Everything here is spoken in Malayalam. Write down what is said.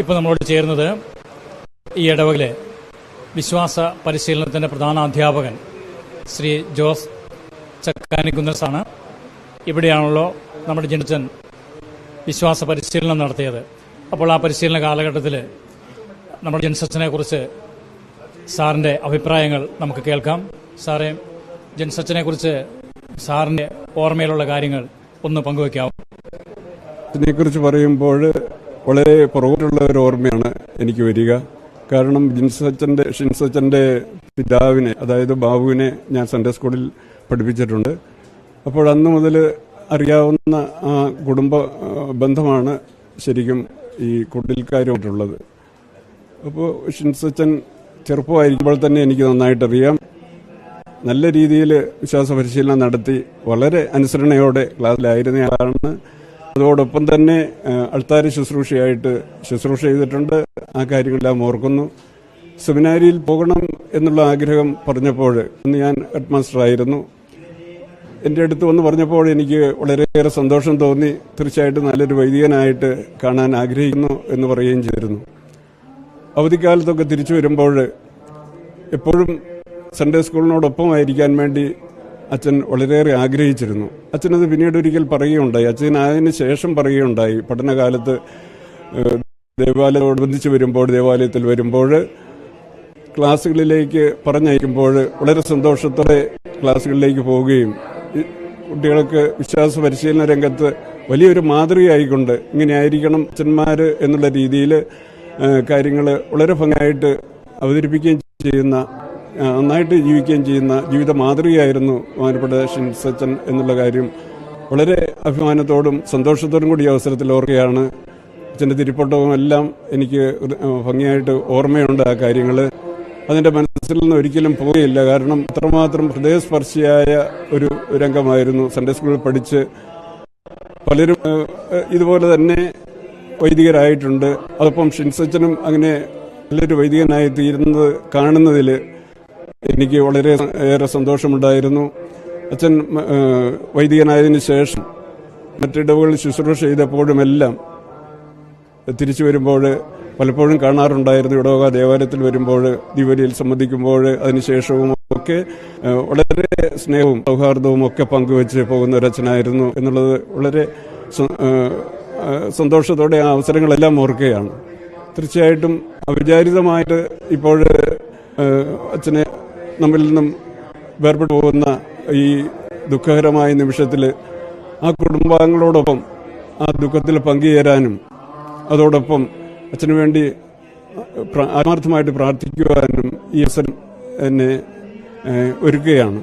ഇപ്പോൾ നമ്മളോട് ചേരുന്നത് ഈ ഇടവകയിലെ വിശ്വാസ പരിശീലനത്തിന്റെ പ്രധാന അധ്യാപകൻ ശ്രീ ജോസ് ചക്കാനിക്കുന്നസാണ്. ഇവിടെയാണല്ലോ നമ്മുടെ ജിൻസച്ചൻ വിശ്വാസ പരിശീലനം നടത്തിയത്. അപ്പോൾ ആ പരിശീലന കാലഘട്ടത്തിൽ നമ്മുടെ ജിൻസച്ചനെ കുറിച്ച് സാറിന്റെ അഭിപ്രായങ്ങൾ നമുക്ക് കേൾക്കാം. സാറേ, ജിൻസച്ചനെ കുറിച്ച് സാറിന്റെ ഓർമ്മയിലുള്ള കാര്യങ്ങൾ ഒന്ന് പങ്കുവയ്ക്കാവും. ഇതിനെക്കുറിച്ച് പറയുമ്പോൾ വളരെ പുറകോട്ടുള്ള ഒരു ഓർമ്മയാണ് എനിക്ക് വരിക. കാരണം ഷിൻസച്ചന്റെ പിതാവിനെ, അതായത് ബാബുവിനെ ഞാൻ സൺഡേ സ്കൂളിൽ പഠിപ്പിച്ചിട്ടുണ്ട്. അപ്പോൾ അന്ന് മുതൽ അറിയാവുന്ന ആ കുടുംബ ബന്ധമാണ് ശരിക്കും ഈ കുടിൽക്കാരുമായിട്ടുള്ളത്. അപ്പോൾ ഷിൻസച്ചൻ ചെറുപ്പമായിരിക്കുമ്പോൾ തന്നെ എനിക്ക് നന്നായിട്ടറിയാം. നല്ല രീതിയിൽ വിശ്വാസ പരിശീലനം നടത്തി വളരെ അനുസരണയോടെ ക്ലാസ്സിലായിരുന്നയാളാണ്. അതോടൊപ്പം തന്നെ അൾത്താര ശുശ്രൂഷയായിട്ട് ശുശ്രൂഷ ചെയ്തിട്ടുണ്ട്. ആ കാര്യങ്ങളെല്ലാം ഓർക്കുന്നു. സെമിനാരിയിൽ പോകണം എന്നുള്ള ആഗ്രഹം പറഞ്ഞപ്പോൾ അന്ന് ഞാൻ ഹെഡ് മാസ്റ്റർ ആയിരുന്നു. എൻ്റെ അടുത്ത് വന്ന് പറഞ്ഞപ്പോൾ എനിക്ക് വളരെയേറെ സന്തോഷം തോന്നി. തീർച്ചയായിട്ടും നല്ലൊരു വൈദികനായിട്ട് കാണാൻ ആഗ്രഹിക്കുന്നു എന്ന് പറയുകയും ചെയ്തിരുന്നു. അവധിക്കാലത്തൊക്കെ തിരിച്ചു വരുമ്പോൾ എപ്പോഴും സൺഡേ സ്കൂളിനോടൊപ്പമായിരിക്കാൻ വേണ്ടി അച്ഛൻ വളരെയേറെ ആഗ്രഹിച്ചിരുന്നു. അച്ഛനത് പിന്നീട് ഒരിക്കൽ പറയുകയുണ്ടായി. അച്ഛൻ അതിന് ശേഷം പറയുകയുണ്ടായി, പഠനകാലത്ത് ദേവാലയത്തോടനുബന്ധിച്ച് ദേവാലയത്തിൽ വരുമ്പോൾ ക്ലാസ്സുകളിലേക്ക് പറഞ്ഞയക്കുമ്പോൾ വളരെ സന്തോഷത്തോടെ ക്ലാസ്സുകളിലേക്ക് പോവുകയും കുട്ടികൾക്ക് വിശ്വാസ പരിശീലന രംഗത്ത് വലിയൊരു മാതൃകയായിക്കൊണ്ട് ഇങ്ങനെ ആയിരിക്കണം അച്ഛന്മാർ എന്നുള്ള രീതിയിൽ കാര്യങ്ങൾ വളരെ ഭംഗിയായിട്ട് അവതരിപ്പിക്കുകയും ചെയ്യുന്ന, നന്നായിട്ട് ജീവിക്കുകയും ചെയ്യുന്ന ജീവിത മാതൃകയായിരുന്നു ബഹുമാനപ്പെട്ട ഷിൻസച്ചൻ എന്നുള്ള കാര്യം വളരെ അഭിമാനത്തോടും സന്തോഷത്തോടും കൂടി അവസരത്തിൽ ഓർക്കുകയാണ്. അച്ഛൻ്റെ തിരുപ്പട്ടവും എല്ലാം എനിക്ക് ഭംഗിയായിട്ട് ഓർമ്മയുണ്ട്. ആ കാര്യങ്ങൾ അതിൻ്റെ മനസ്സിൽ നിന്ന് ഒരിക്കലും പോയില്ല. കാരണം അത്രമാത്രം ഹൃദയസ്പർശിയായ ഒരു രംഗമായിരുന്നു. സൺഡേ സ്കൂളിൽ പഠിച്ച് പലരും ഇതുപോലെ തന്നെ വൈദികരായിട്ടുണ്ട്. അതോടൊപ്പം ഷിൻസച്ചനും അങ്ങനെ നല്ലൊരു വൈദികനായി തീരുന്നത് കാണുന്നതിൽ എനിക്ക് വളരെ ഏറെ സന്തോഷമുണ്ടായിരുന്നു. അച്ഛൻ വൈദികനായതിനു ശേഷം മറ്റിടവുകളിൽ ശുശ്രൂഷ ചെയ്തപ്പോഴുമെല്ലാം തിരിച്ചു വരുമ്പോൾ പലപ്പോഴും കാണാറുണ്ടായിരുന്നു. ഇടവക ദേവാലയത്തിൽ വരുമ്പോൾ, ദിവലിയിൽ സംബന്ധിക്കുമ്പോൾ, അതിനുശേഷവും ഒക്കെ വളരെ സ്നേഹവും സൗഹാർദ്ദവും ഒക്കെ പങ്കുവെച്ച് പോകുന്ന ഒരച്ഛനായിരുന്നു എന്നുള്ളത് വളരെ സന്തോഷത്തോടെ ആ അവസരങ്ങളെല്ലാം ഓർക്കുകയാണ്. തീർച്ചയായിട്ടും അവിചാരിതമായിട്ട് ഇപ്പോൾ അച്ഛനെ നമ്മിൽ നിന്നും വേർപെട്ടു പോകുന്ന ഈ ദുഃഖകരമായ നിമിഷത്തിൽ ആ കുടുംബാംഗങ്ങളോടൊപ്പം ആ ദുഃഖത്തിൽ പങ്കുചേരാനും അതോടൊപ്പം അച്ഛനു വേണ്ടി ആത്മാർത്ഥമായിട്ട് പ്രാർത്ഥിക്കുവാനും ഈ അവസരം എന്നെ ഒരുക്കുകയാണ്.